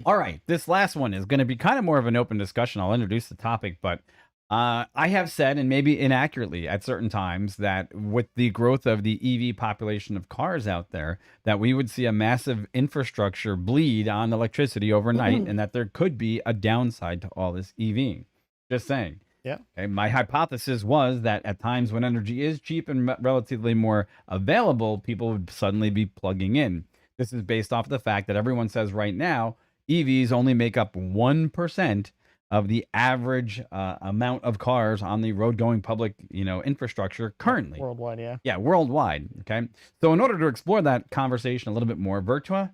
All right, this last one is going to be kind of more of an open discussion. I'll introduce the topic, but I have said, and maybe inaccurately at certain times, that with the growth of the EV population of cars out there, that we would see a massive infrastructure bleed on electricity overnight, and that there could be a downside to all this EVing. Just saying. Yeah. Okay, my hypothesis was that at times when energy is cheap and relatively more available, people would suddenly be plugging in. This is based off the fact that everyone says right now EVs only make up 1% of the average amount of cars on the road going public, infrastructure currently. Worldwide, yeah. Yeah, worldwide. Okay. So in order to explore that conversation a little bit more, Verta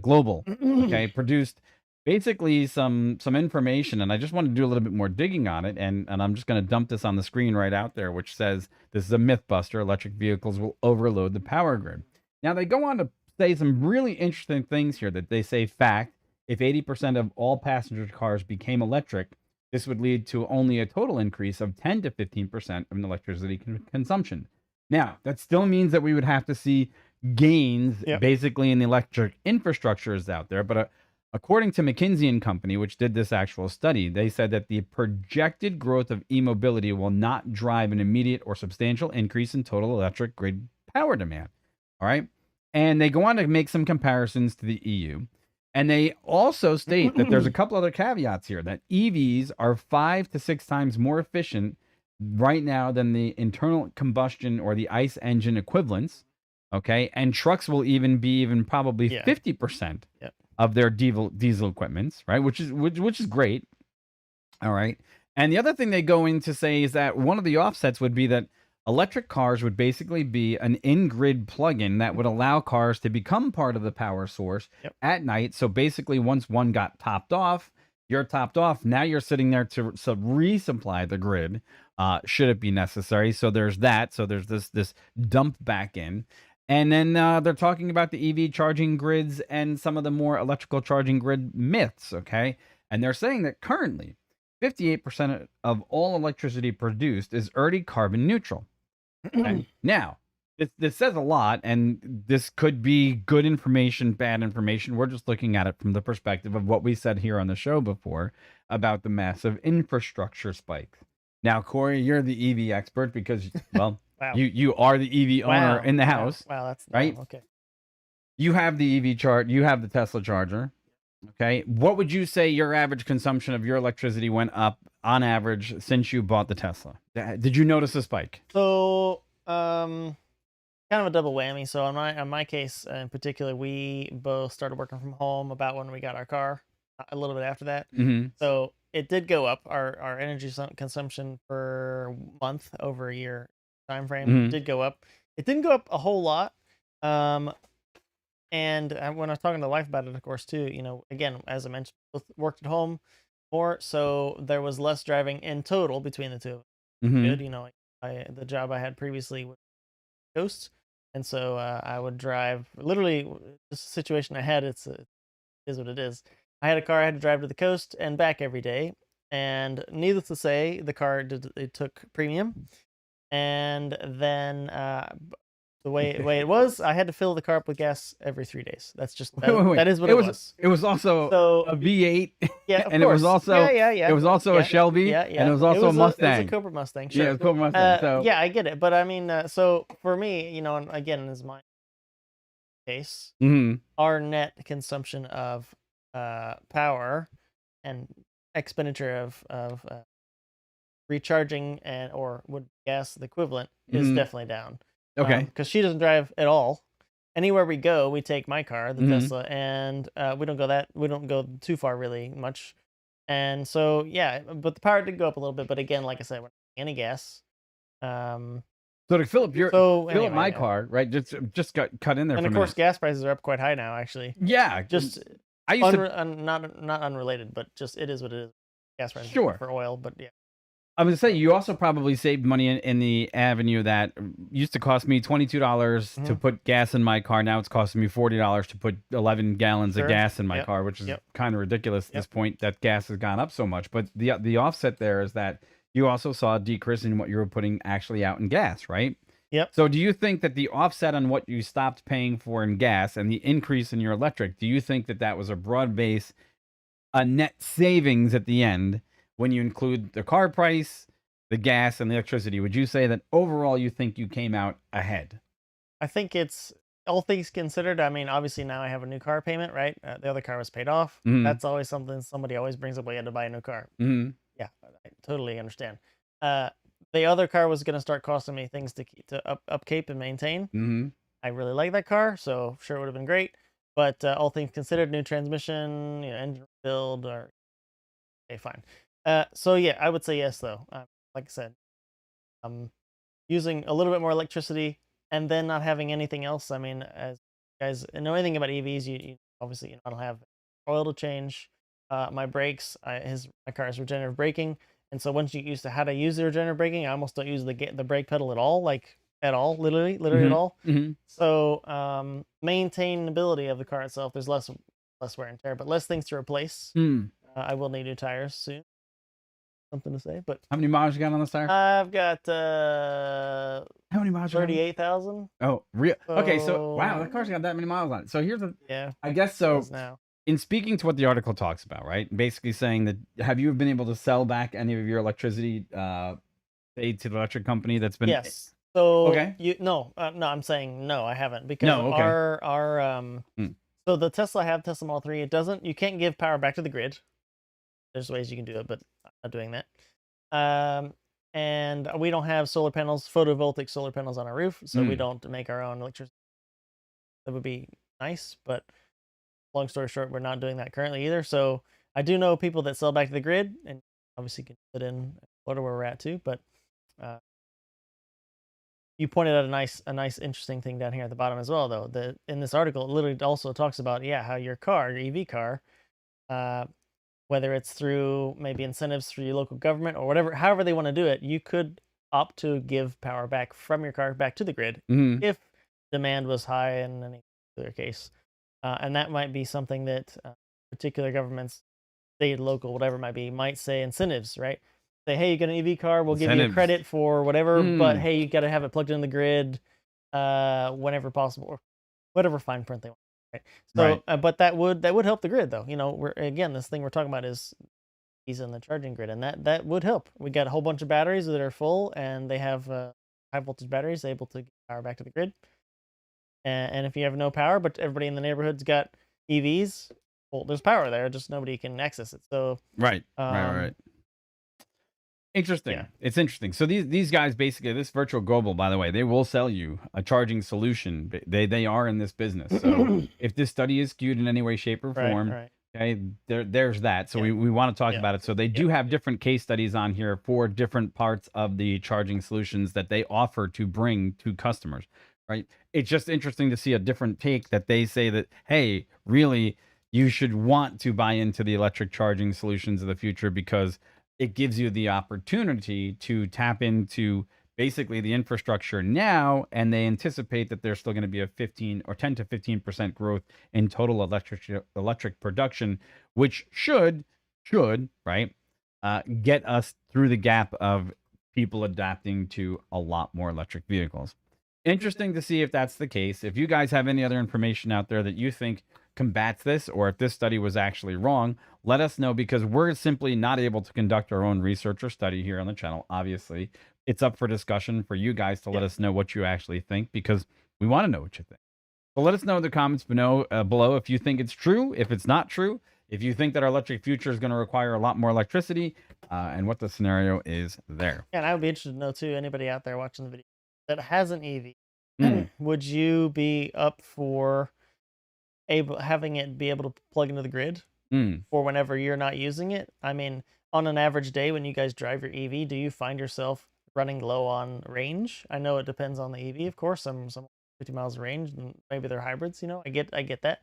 Global, okay, produced basically some information, and I just wanted to do a little bit more digging on it, and I'm just going to dump this on the screen right out there, which says this is a myth buster: electric vehicles will overload the power grid. Now they go on to say some really interesting things here. That they say, fact, if 80% of all passenger cars became electric, this would lead to only a total increase of 10 to 15% of electricity consumption. Now, that still means that we would have to see gains basically in the electric infrastructures out there. But according to McKinsey and Company, which did this actual study, they said that the projected growth of e-mobility will not drive an immediate or substantial increase in total electric grid power demand. All right. And they go on to make some comparisons to the EU. And they also state that there's a couple other caveats here, that EVs are 5 to 6 times more efficient right now than the internal combustion or the ICE engine equivalents. Okay. And trucks will be probably 50% of their diesel equipments, right? Which is great. All right. And the other thing they go in to say is that one of the offsets would be that electric cars would basically be an in-grid plug-in that would allow cars to become part of the power source at night. So basically, once one got topped off, you're topped off. Now you're sitting there to resupply the grid, should it be necessary. So there's that. So there's this dump back in. And then they're talking about the EV charging grids and some of the more electrical charging grid myths, okay? And they're saying that currently, 58% of all electricity produced is already carbon neutral. Okay? Now, this says a lot, and this could be good information, bad information. We're just looking at it from the perspective of what we said here on the show before about the massive infrastructure spikes. Now, Corey, you're the EV expert because, well, wow. you are the EV owner in the house. Wow, that's right. Okay. You have the EV chart. You have the Tesla charger. Okay. What would you say your average consumption of your electricity went up on average since you bought the Tesla? Did you notice a spike? So, kind of a double whammy. So on my case in particular, we both started working from home about when we got our car, a little bit after that. So it did go up. Our energy consumption per month over a year time frame did go up. It didn't go up a whole lot. And when I was talking to the wife about it, of course, too, again, as I mentioned, both worked at home more, so there was less driving in total between the two. Good, the job I had previously was coast, and so I would drive. Literally, this situation I had, it is what it is. I had a car I had to drive to the coast and back every day, and needless to say, the car it took premium, and then the way it was, I had to fill the car up with gas every 3 days. That's just that is what it was. It was also a V8, yeah, of and course. it was also It was also a Shelby, and it was also a Mustang. It was a Cobra Mustang. Sure. Yeah, a Cobra Mustang. So yeah, I get it, but I mean, so for me, and again, is my case, our net consumption of power and expenditure of recharging or would gas the equivalent is definitely down. Okay. Because she doesn't drive at all. Anywhere we go, we take my car, the Tesla, and we don't go too far really much. And so yeah, but the power did go up a little bit. But again, like I said, we're not getting any gas. So to fill up my car, right? Just got cut in there. And of course, gas prices are up quite high now. Actually. Yeah. Just I used not unrelated, but just it is what it is. Gas prices for oil, but yeah. I was gonna say you also probably saved money in the avenue that used to cost me $22 to put gas in my car. Now it's costing me $40 to put 11 gallons of gas in my car, which is kind of ridiculous at this point that gas has gone up so much. But the offset there is that you also saw a decrease in what you were putting actually out in gas, right? Yep. So do you think that the offset on what you stopped paying for in gas and the increase in your electric, do you think that that was a broad base, a net savings at the end when you include the car price, the gas, and the electricity? Would you say that overall you think you came out ahead? I think it's all things considered. I mean, obviously now I have a new car payment, right? The other car was paid off. Mhm. That's always something somebody always brings up. Well, you had to buy a new car. Mhm. Yeah, I totally understand. Uh, the other car was going to start costing me things to keep, to upkeep and maintain. Mhm. I really like that car, so sure it would have been great. But all things considered, new transmission, engine build, or okay, fine. So yeah, I would say yes though. Like I said, um, using a little bit more electricity and then not having anything else. I mean, as you guys know anything about EVs, you obviously I don't have oil to change. My brakes, my car is regenerative braking, and so once you get used to how to use the regenerative braking, I almost don't use the brake pedal at all, like at all, literally at Mhm. all. Mhm. So maintainability of the car itself, there's less wear and tear, but less things to replace. Mm. I will need new tires soon. Something to say, but How many miles you got on this tire? I've got How many miles you got on? 38,000. Oh, real. Okay, so wow, that car's So got that many miles on it. So here's the, yeah, I guess it so. does now. In speaking to what the article talks about, right? Basically saying that, have you been able to sell back any of your electricity paid to the electric company that's been Yes. So okay? no, I'm saying no, I haven't because No, okay. Mm. so the Tesla I have, Tesla Model 3, you can't give power back to the grid. There's ways you can do it, but I'm not doing that. Um, and we don't have solar panels, photovoltaic solar panels on our roof, so we Mm. don't make our own electricity. That would be nice, but long story short, we're not doing that currently either. So I do know people that sell back to the grid, and obviously can put in Florida where we're at too. But uh, you pointed out a nice, interesting thing down here at the bottom as well, though. That in this article, it literally also talks about how your car, your EV car, uh, whether it's through maybe incentives through your local government or whatever, however they want to do it, you could opt to give power back from your car back to the grid Mhm. if demand was high in any particular case. And that might be something that particular governments, state, local, whatever it might be, might say incentives, right? Say, hey, you get an EV car, we'll give you a Incentives. credit for whatever, but Mm. hey, you got to have it plugged in the grid whenever possible, or whatever fine print they want. Right. Right. So, but that would help the grid, though. We're again, this thing we're talking about is he's in the charging grid, and that would help. We got a whole bunch of batteries that are full, and they have high voltage batteries able to get power back to the grid. And if you have no power, but everybody in the neighborhood's got EVs, well, there's power there, just nobody can access it. So, Right. Right. um, yeah, Interesting. It's interesting. So these guys basically, this virtual global, by the way, they will sell you a charging solution. They are in this business. So if this study is skewed in any way, shape, or right, form, right, okay, there's that. So yeah, we want to talk yeah, about it. So they yeah, do have different case studies on here for different parts of the charging solutions that they offer to bring to customers. Right. It's just interesting to see a different take that they say that, hey, really, you should want to buy into the electric charging solutions of the future because it gives you the opportunity to tap into basically the infrastructure now, and they anticipate that there's still going to be a 15 or 10 to 15% growth in total electric production, which should right get us through the gap of people adapting to a lot more electric vehicles. Interesting to see if that's the case. If you guys have any other information out there that you think combats this, or if this study was actually wrong, let us know because we're simply not able to conduct our own research or study here on the channel. Obviously, it's up for discussion for you guys to let yeah. us know what you actually think because we want to know what you think. So let us know in the comments below if you think it's true, if it's not true, if you think that our electric future is going to require a lot more electricity, and what the scenario is there. And I would be interested to know too. Anybody out there watching the video that has an Mm, EV, would you be up for able having it be able to plug into the grid mm. for whenever you're not using it? I mean, on an average day when you guys drive your EV, do you find yourself running low on range? I know it depends on the EV, of course. Some 50 miles of range, and maybe they're hybrids. I get that.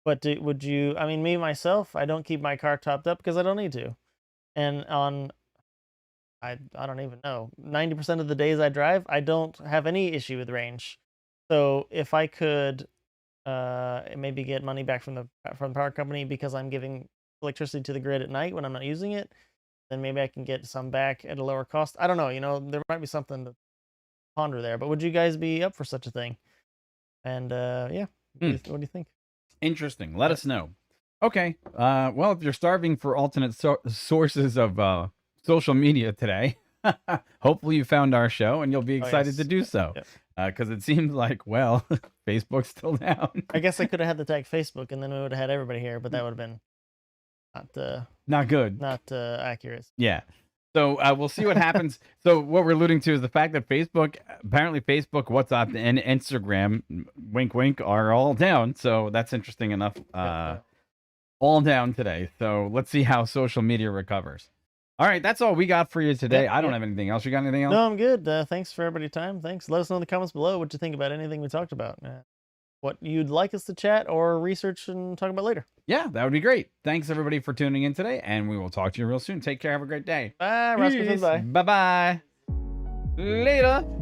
But would you? I mean, me myself, I don't keep my car topped up because I don't need to. And on I don't even know 90% of the days I drive, I don't have any issue with range. So if I could maybe get money back from the power company because I'm giving electricity to the grid at night when I'm not using it, then maybe I can get some back at a lower cost. I don't know. There might be something to ponder there. But would you guys be up for such a thing? And yeah, what do you think? Interesting. Let us know. Okay. Well, if you're starving for alternate sources of social media today, hopefully you found our show and you'll be excited to do so. Because it seems like, well, Facebook's still down. I guess I could have had the tag Facebook, and then we would have had everybody here, but that would have been not good, not accurate. Yeah. So we'll see what happens. So what we're alluding to is the fact that apparently Facebook, WhatsApp, and Instagram, wink, wink, are all down. So that's interesting enough. All down today. So let's see how social media recovers. All right, that's all we got for you today. I don't have anything else. You got anything else? No, I'm good. Thanks for everybody's time. Thanks. Let us know in the comments below what you think about anything we talked about. What you'd like us to chat or research and talk about later. Yeah, that would be great. Thanks, everybody, for tuning in today, and we will talk to you real soon. Take care. Have a great day. Bye. Bye. Bye-bye. Later.